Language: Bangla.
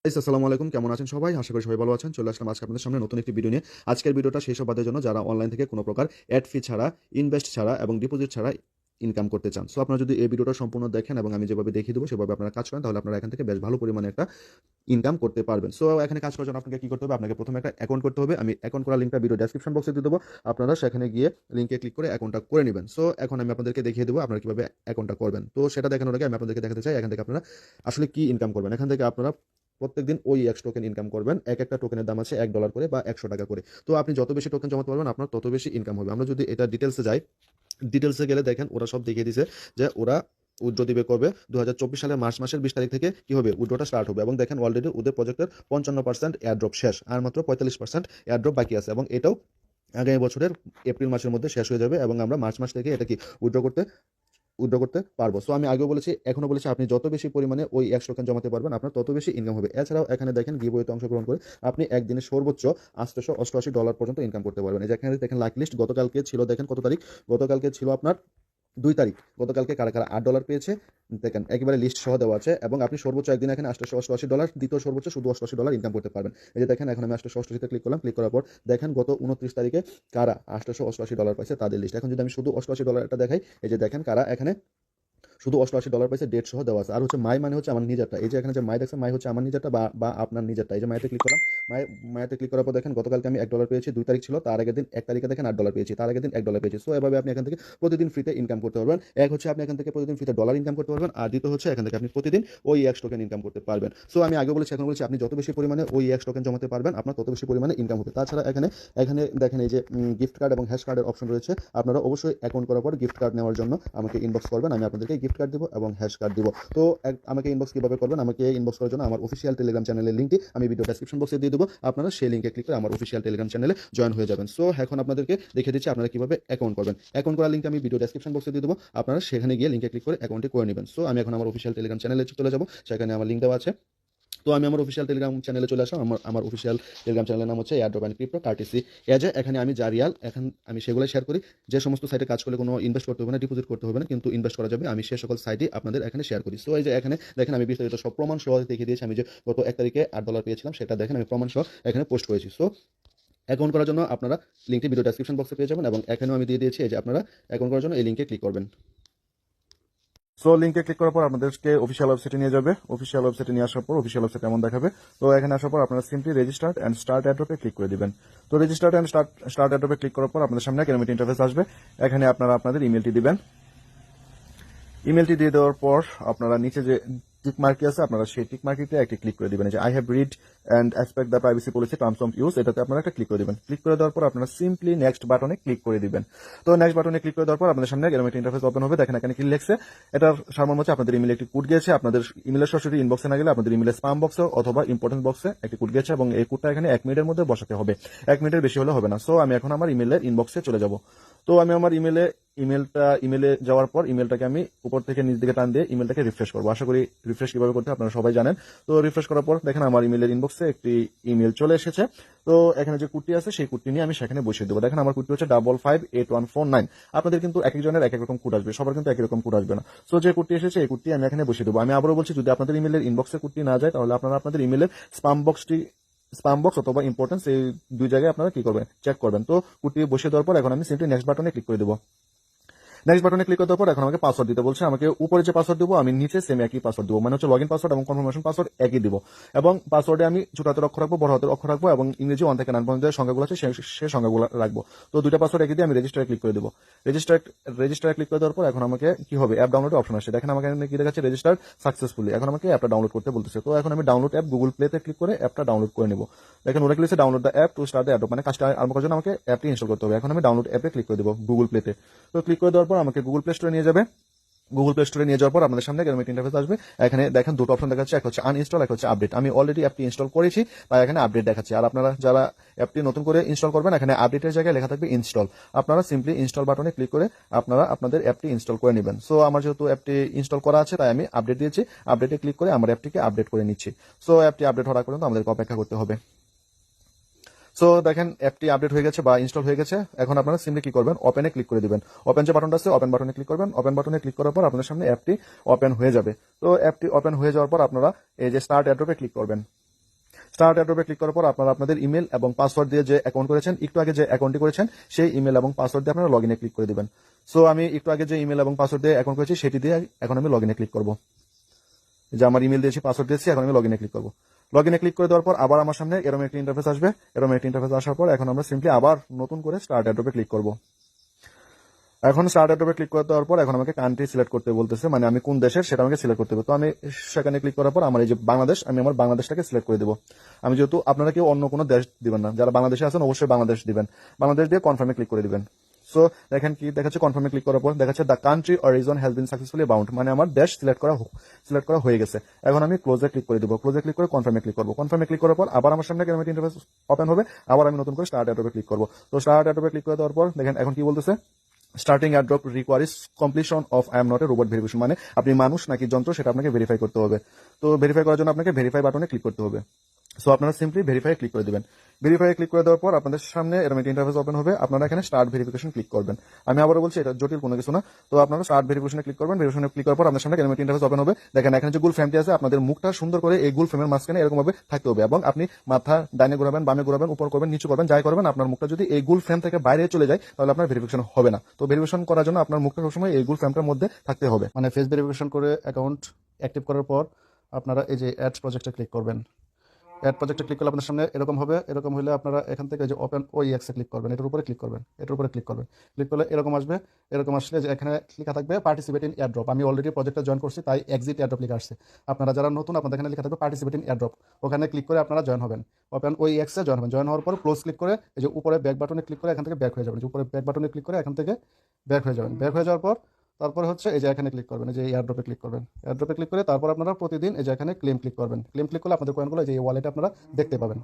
আসসালামু আলাইকুম, কেমন আছেন সবাই? আশা করি সবাই ভালো আছেন। চলে আসলাম আজকে আপনাদের সামনে নতুন একটি ভিডিও নিয়ে। আজকের ভিডিওটা সেই সব বাদের জন্য যারা অনলাইন থেকে কোনো প্রকার অ্যাড ফি ছাড়া, ইনভেস্ট ছাড়া এবং ডিপোজিট ছাড়া ইনকাম করতে চান। সো আপনারা যদি এই ভিডিওটা সম্পূর্ণ দেখেন এবং আমি যেভাবে দেখিয়ে দেবো সেভাবে আপনারা কাজ করেন, তাহলে আপনারা এখান থেকে বেশ ভালো পরিমাণে একটা ইনকাম করতে পারবেন। সো এখানে কাজ করার জন্য আপনাকে কি করতে হবে? আপনাকে প্রথমে একটা অ্যাকাউন্ট করতে হবে। আমি অ্যাকাউন্ট করার লিঙ্কটা ভিডিও ডেসক্রিপশন বক্সে দিয়ে দেবো। আপনারা সেখানে গিয়ে লিঙ্কে ক্লিক করে অ্যাকাউন্টটা করে নিবেন। সো এখন আমি আপনাদেরকে দেখিয়ে দেবো আপনারা কিভাবে অ্যাকাউন্টটা করবেন। তো সেটা দেখানোর আগে আমি আপনাদেরকে দেখাতে চাই এখান থেকে আপনারা আসলে কি ইনকাম করবেন। এখান থেকে আপনারা প্রত্যেকদিন ওই এক্স টোকেন ইনকাম করবেন। একটা টোকেনের দাম আছে $1 করে বা $100 করে। তো আপনি যত বেশি টোকেন জমাতে পারবেন আপনার তত বেশি ইনকাম হবে। আমরা যদি এটা ডিটেইলসে যাই, ডিটেইলসে গেলে দেখেন ওরা সব দেখিয়ে দিছে যে ওরা উইথড্র দিবে কবে 2024 সালের মার্চ মাসের 20 তারিখ থেকে কি হবে উইথড্রটা স্টার্ট হবে এবং দেখেন অলরেডি ওদের প্রজেক্টের 55% এয়ারড্রপ শেষ, আর মাত্র 45% এয়ারড্রপ বাকি আছে এবং এটাও আগামী বছরের এপ্রিল মাসের মধ্যে শেষ হয়ে যাবে এবং আমরা মার্চ মাস থেকে এটা কি উইথড্র করতে পারবো। সো আমি আগেও বলেছি এখনো বলেছি আপনি যত বেশি পরিমাণে ওই এক্স টোকেন জমাতে পারবেন আপনার তত বেশি ইনকাম হবে। এছাড়াও এখানে দেখেন গিভওয়েতে অংশগ্রহণ করে আপনি একদিনে সর্বোচ্চ $888 পর্যন্ত ইনকাম করতে পারবেন। এই যে এখানে দেখেন লাইক লিস্ট গতকালকে ছিল, দেখেন কত তারিখ, গতকালকে ছিল আপনার 2 তারিখ। গতকালকে কারা কারা $8 পেয়েছে দেখেন একেবারে লিস্ট সহ দেওয়া আছে এবং আপনি সর্বোচ্চ একদিন এখানে $888, দ্বিতীয় সর্বোচ্চ শুধু $88 ইনকাম করতে পারবেন। এই যে দেখেন এখন আমি 888 ক্লিক করলাম, ক্লিক করার পর দেখেন গত 29 তারিখে কারা $888 পাইছে তাদের লিস্ট। এখন যদি আমি শুধু $88 দেখাই, এই যে দেখেন কারা এখানে শুধু $88 পাইছে, ডেট সহ দেওয়া আছে। আর হচ্ছে মাই মানে হচ্ছে আমার নিজেরটা। এই যে এখানে যে মাই দেখছেন, মাই হচ্ছে আমার নিজেরটা বা আপনার নিজেরটা। এই যে মাইতে ক্লিক করলাম, মাইতে ক্লিক করার পর দেখেন গতকালকে আমি $1 পেয়েছি, 2 তারিখ ছিল, তার আগের দিন 1 তারিখে দেখেন $8 পেয়েছি, তার আগের দিন $1 পেয়েছি। সো এভাবে আপনি এখান থেকে প্রতিদিন ফ্রিতে ইনকাম করতে পারবেন। এক হচ্ছে আপনি এখান থেকে প্রতিদিন ফ্রিতে ডলার ইনকাম করতে পারবেন, আর দ্বিতীয় হচ্ছে এখান থেকে আপনি প্রতিদিন ওই এক্স টোকেন ইনকাম করতে পারবেন। সো আমি আগে বলেছি এখন বলছি আপনি যত বেশি পরিমাণে ওই এক্স টোকেন জমাতে পারবেন আপনার তত বেশি পরিমাণে ইনকাম হবে। তাছাড়া এখানে এখানে দেখেন এই যে গিফট কার্ড এবং হ্যাশ কার্ডের অপশন রয়েছে। আপনারা অবশ্যই অ্যাকাউন্ট করার পর গিফট কার্ড নেওয়ার জন্য আমাকে ইনবক্স করবেন, আমি আপনাদেরকে গিফট কার্ড দিব এবং হ্যাশ কার্ড দিব। তো আমাকে ইনবক্স কিভাবে করবেন? আমাকে ইনবক্স করার জন্য আমার অফিসিয়াল টেলিগ্রাম চ্যানেলের লিঙ্কটি আমি ভিডিও ডেসক্রিপশন বক্সে দিয়ে দেবো। আপনারা সেই লিঙ্কে ক্লিক করে আমার অফিসিয়াল টেলিগ্রাম চ্যানেলে জয়েন হয়ে যাবেন। সো এখন আপনাদেরকে দেখিয়ে দিচ্ছি আপনারা কিভাবে অ্যাকাউন্ট করবেন। অ্যাকাউন্ট করার লিঙ্ক আমি ভিডিও ডেসক্রিপশন বক্সে দিয়ে দেবো, আপনারা সেখানে গিয়ে লিঙ্কে ক্লিক করে অ্যাকাউন্টটি করে নেবেন। সো আমি এখন আমার অফিসিয়াল টেলিগ্রাম চ্যানেলে চলে যাব, সেখানে আমার লিঙ্ক দেওয়া আছে। তো আমি আমার অফিসিয়াল টেলিগ্রাম চ্যানেলে চলে আসলাম। আমার অফিসিয়াল টেলিগ্রাম চ্যানেলের নাম হচ্ছে এয়ারড্রপ অ্যান্ড ক্রিপ্টো কার্টেসি এজে। এখানে আমি যা রিয়াল এখন আমি সেগুলো শেয়ার করি। যে সমস্ত সাইটে কাজ করলে কোনো ইনভেস্ট করতে হবে না, ডিপোজিট করতে হবে না, কিন্তু ইনভেস্ট করা যাবে, আমি সে সকল সাইটে আপনাদের এখানে শেয়ার করি। সো এই যে এখানে দেখেন আমি বিস্তারিত সব প্রমাণ সহ দেখিয়ে দিয়েছি। আমি যে গত 1 তারিখে $8 পেয়েছিলাম সেটা দেখেন আমি প্রমাণ সহ এখানে পোস্ট করেছি। সো অ্যাকাউন্ট করার জন্য আপনারা লিঙ্কটি ভিডিও ডেসক্রিপশন বক্সে পেয়ে যাবেন এবং এখানেও আমি দিয়ে দিয়েছি এই যে আপনারা অ্যাকাউন্ট করার জন্য এই লিঙ্কে ক্লিক করবেন। সো লিঙ্কে ক্লিক করার পর আপনাদেরকে অফিসিয়াল ওয়েবসাইটে নিয়ে যাবে। অফিসিয়াল ওয়েবসাইটে নিয়ে আসার পর অফিসিয়াল ওয়েবসাইট এমন দেখাবে। তো এখানে আসার পর আপনারা সিম্পলি রেজিস্টার্ড অ্যান্ড স্টার্ট অ্যাড্রপে ক্লিক করে দিবেন। তো রেজিস্টার্ড অ্যান্ড স্টার্ট অ্যাড্রপে ক্লিক করার পর আপনাদের সামনে এরকম একটা ইন্টারফেস আসবে। এখানে আপনারা আপনাদের ইমেলটি দিবেন। ইমেলটি দিয়ে দেওয়ার পর আপনারা নিচে যে টিক মার্কি আছে আপনারা সেই টিক মার্কিতে একটি ক্লিক করে দিবেন, যে I have read and expect the privacy policy terms of use, এটাতে আপনারা একটা ক্লিক করে দিবেন। ক্লিক করে দেওয়ার পর আপনারা সিম্পলি নেক্সট বাটনে ক্লিক করে দিবেন। তো নেক্সট বাটনে ক্লিক করে দেওয়ার পর আপনাদের সামনে এরকম একটা ইন্টারফেস ওপেন হবে। দেখেন এখানে কি লিখছে, এটার সারমর্ম হচ্ছে আপনাদের ইমেলে একটি কোড গিয়েছে, আপনাদের ইমেলের সরাসরি ইনবক্সে না গেলে আপনাদের ইমেলের স্পাম বক্সে অথবা ইম্পর্টেন্ট বক্সে একটি কোড গিয়েছে এবং এই কোডটা এখানে 1 মিনিটের মধ্যে বসাতে হবে। 1 মিনিটের বেশি হলে হবে না। সো আমি এখন আমার ইমেলের ইনবক্সে চলে যাব। তো আমি আমার ইমেলে যাওয়ার পর ইমেলটাকে আমি উপর থেকে নিচ দিকে টান দিয়ে ইমেলটাকে রিফ্রেশ করবো। আশা করি রিফ্রেশ কিভাবে করতে আপনারা সবাই জানেন। তো রিফ্রেশ করার পর দেখেন আমার ইমেলের ইনবক্সে একটি ইমেল চলে এসেছে। তো এখানে যে কোডটি আছে সেই কোডটি নিয়ে আমি সেখানে বসিয়ে দেবো। দেখেন আমার কোডটি হচ্ছে 558149। আপনাদের কিন্তু এক একজনের এক এক রকম কোড আসবে, সবার কিন্তু একই রকম কোড আসবে না। সো যে কোডটি এসেছে এই কোডটি আমি এখানে বসিয়ে দেবো। আমি আবারও বলছি, যদি আপনাদের ইমেলের ইনবক্সে কোডটি না যায় তাহলে আপনারা আপনাদের ইমেলের স্পাম বক্স অথবা ইম্পর্টেন্স এই দুই জায়গায় আপনারা কি করবেন, চেক করবেন। তো কোডটি বসিয়ে দেওয়ার পর এখন আমি সিম্পলি নেক্সট বাটনে ক্লিক করে দেবো। নেক্সট বাটনে ক্লিক করার পর এখন আমাকে পাসওয়ার্ড দিতে বলছে। আমাকে উপরে যে পাসওয়ার্ড দেবো আমি নিচে সেম একই পাসওয়ার্ড দেবো, মানে হচ্ছে লগইন পাসওয়ার্ড এবং কনফার্মেশন পাসওয়ার্ড একই দিব। এবং পাসওয়ার্ডে আমি ছোট হাতের অক্ষর রাখবো, বড় হাতের অক্ষর রাখবো এবং ইংরেজি 1 থেকে 9 পর্যন্ত যে সংখ্যাগুলো আছে সেই সংখ্যাগুলো রাখবো। তো দুইটা পাসওয়ার্ড একই দিয়ে আমি রেজিস্টারে ক্লিক করে দেবো। রেজিস্টারে ক্লিক করে দেওয়ার পর এখন আমাকে কি হবে, অ্যাপ ডাউনলোড অপশন আসছে। দেখেন আমাকে কি দেখাচ্ছে, রেজিস্টার সাকসেসফুলি। এখন আমাকে অ্যাপটা ডাউনলোড করতে বলতেছে। তো এখন আমি ডাউনলোড অ্যাপ গুগল প্লেতে ক্লিক করে অ্যাপটা ডাউনলোড করে নেব। দেখেন ওরা click download the app to start the app, মানে কাজটা আরম্ভ করার জন্য আমাকে অ্যাপটি ইনস্টল করতে হবে। এখন আমি ডাউনলোড অ্যাপে ক্লিক করে দেবো গুগল প্লেতে। তো ক্লিক করে দেওয়ার পর আমাকে গুগল প্লে স্টোরে নিয়ে যাবে। গুগল প্লে স্টোরে নিয়ে যাওয়ার পর আপনাদের সামনে এরকম একটা ইন্টারফেস আসবে। এখানে দেখেন দুটো অপশন দেখাচ্ছে, এক হচ্ছে আনইনস্টল, এক হচ্ছে আপডেট। আমি অলরেডি অ্যাপটি ইনস্টল করেছি তাই এখানে আপডেট দেখাচ্ছে। আর আপনারা যারা অ্যাপটি নতুন করে ইনস্টল করবেন এখানে আপডেটের জায়গায় লেখা থাকবে ইনস্টল। আপনারা সিম্পলি ইনস্টল বাটনে ক্লিক করে আপনারা আপনাদের অ্যাপটি ইনস্টল করে নেবেন। সো আমার যেহেতু অ্যাপটি ইনস্টল করা আছে তাই আমি আপডেট দিয়েছি, আপডেটে ক্লিক করে আমার অ্যাপটিকে আপডেট করে নিচ্ছি। সো অ্যাপটি আপডেট হওয়ার পর্যন্ত আমাদেরকে অপেক্ষা করতে হবে। সো দেখেন অ্যাপটি আপডেট হয়ে গেছে বা ইনস্টল হয়ে গেছে। এখন আপনারা সিম্পলি কি করবেন, ওপেনে ক্লিক করে দিবেন। ওপেন যে বাটনটা আছে ওপেন বাটনে ক্লিক করবেন। ওপেন বাটনে ক্লিক করার পর আপনাদের সামনে অ্যাপটি ওপেন হয়ে যাবে। তো অ্যাপটি ওপেন হয়ে যাওয়ার পর আপনারা এই যে স্টার্ট অ্যাড্রপে ক্লিক করবেন। স্টার্ট এয়ারড্রপে ক্লিক করার পর আপনারা আপনাদের ইমেল এবং পাসওয়ার্ড দিয়ে যে অ্যাকাউন্ট করেছেন, একটু আগে যে অ্যাকাউন্টটি করেছেন সেই ইমেল এবং পাসওয়ার্ড দিয়ে আপনারা লগ ইনে ক্লিক করে দিবেন। সো আমি একটু আগে যে ইমেল এবং পাসওয়ার্ড দিয়ে অ্যাকাউন্ট করেছি সেটি দিয়ে এখন আমি লগ ইনে ক্লিক করবো। যে আমার ইমেল দিয়েছি, পাসওয়ার্ড দিয়েছি, এখন আমি লগ ইনে ক্লিক করবো। লগ ইনে ক্লিক করে দেওয়ার পর আবার আমার সামনে এরকম একটি ইন্টারফেস আসবে। এরকম একটি ইন্টারফেস আসার পর এখন আমরা সিম্পলি আবার নতুন করে স্টার্ট এয়ারড্রপে ক্লিক করবো। এখন স্টার্ট এয়ারড্রপে ক্লিক করে দেওয়ার পর এখন আমাকে কান্ট্রি সিলেক্ট করতে বলতেছে, মানে আমি কোন দেশের সেটা আমাকে সিলেক্ট করতে হবে। তো আমি সেখানে ক্লিক করার পর আমার এই যে বাংলাদেশ, আমি আমার বাংলাদেশটাকে সিলেক্ট করে দেবো। আমি যেহেতু আপনারা কেউ অন্য কোনো দেশ দিবেন না, যারা বাংলাদেশে আছেন অবশ্যই বাংলাদেশ দিবেন। বাংলাদেশ দিয়ে কনফার্মে ক্লিক করে দিবেন। সো দেখেন কি দেখাচ্ছে, কনফার্মে ক্লিক করার পর দেখাচ্ছে the country or reason has been successfully bound, মানে আমার দেশ সিলেক্ট করা হয়ে গেছে। এখন আমি ক্লোজে ক্লিক করে দিব। ক্লোজে ক্লিক করে কনফার্মে ক্লিক করবো। কনফার্মে ক্লিক করার পর আবার আমার সামনে কেমন ইন্টারফেস ওপেন হবে, আবার আমি নতুন করে স্টার্ট এয়ারড্রপে ক্লিক করবো। তো স্টার্ট এয়ারড্রপে ক্লিক করে দেওয়ার পর দেখেন এখন কি বলতেছে, starting airdrop requires completion of I am not a robot verification, মানে আপনি মানুষ নাকি যন্ত্র সেটা আপনাকে ভেরিফাই করতে হবে। তো ভেরিফাই করার জন্য আপনাকে ভেরিফাই বাটনে ক্লিক করতে হবে। সো আপনারা সিম্পলি ভেরিফাই ক্লিক করে দিবেন। ভেরিফাই ক্লিক করে দেওয়ার পর আপনাদের সামনে এরকম একটা ইন্টারফেস ওপেন হবে। আপনারা এখানে স্টার্ট ভেরিফিকেশন ক্লিক করবেন। আমি আবারও বলছি এটা জটিল কোনো কিছু না। তো আপনারা স্টার্ট ভেরিফিকেশনে ক্লিক করবেন। ভেরিফিকেশনে ক্লিক করার পর আপনার সামনে এরকম একটা ইন্টারফেস ওপেন হবে। দেখেন এখানে যে গুল ফ্রেমটি আছে, আপনাদের মুখটা সুন্দর করে এই গুল ফ্রেমের মাঝখানে এরকম ভাবে থাকতে হবে এবং আপনি মাথা ডাইনে ঘোরাবেন, বামে ঘোরাবেন, উপর করবেন, নিচু করবেন, যাই করবেন আপনার মুখটা যদি এই গুল ফ্রেম থেকে বাইরে চলে যায় তাহলে আপনার ভেরিফিকেশন হবে না। তো ভেরিফিকেশন করার জন্য আপনার মুখটা সবসময় এই গুল ফ্রেমটার মধ্যে থাকতে হবে। মানে ফেস ভেরিফিকেশন করে অ্যাকাউন্ট অ্যাক্টিভ করার পর আপনারা এই যে অ্যাডস প্রজেক্টে ক্লিক করবেন। অ্যাড প্রজেক্টে ক্লিক করলে আপনার সামনে এরকম হবে। এরকম হলে আপনারা এখান থেকে যে ওপেন ওইএক্সে ক্লিক করবেন, এটার উপরে ক্লিক করবেন, এটার উপরে ক্লিক করবেন। ক্লিক করলে এরকম আসবে। এরকম আসলে যে এখানে লেখা থাকবে পার্টিসিপেট ইন এয়ারড্রপ। আমি অলরেডি প্রজেক্টটা জয়েন করছি তাই এক্সিট এয়ারড্রপ লেখা আসছে। আপনারা যারা নতুন আপনাদের এখানে লেখা থাকবে পার্টিসিপেট ইন এয়ারড্রপ, ওখানে ক্লিক করে আপনারা জয়েন হবেন। ওপেন ওইএক্সে জয়েন হবেন। জয়েন হওয়ার পর ক্লোজ ক্লিক করে এই যে উপরে ব্যাক বাটনে ক্লিক করে এখান থেকে ব্যাক হয়ে যাবেন। যে উপরে ব্যাক বাটনে ক্লিক করে এখান থেকে ব্যাক হয়ে যাবেন। ব্যাক হয়ে যাওয়ার পর তারপর হচ্ছে এই যে এখানে ক্লিক করবেন, এই যে এয়ারড্রপে ক্লিক করবেন। এয়ারড্রপে ক্লিক করে তারপর আপনারা প্রতিদিন এই যে এখানে ক্লেম ক্লিক করবেন। ক্লেম ক্লিক করলে আপনাদের কয়েনগুলো এই যে ওয়ালেটে আপনারা দেখতে পাবেন।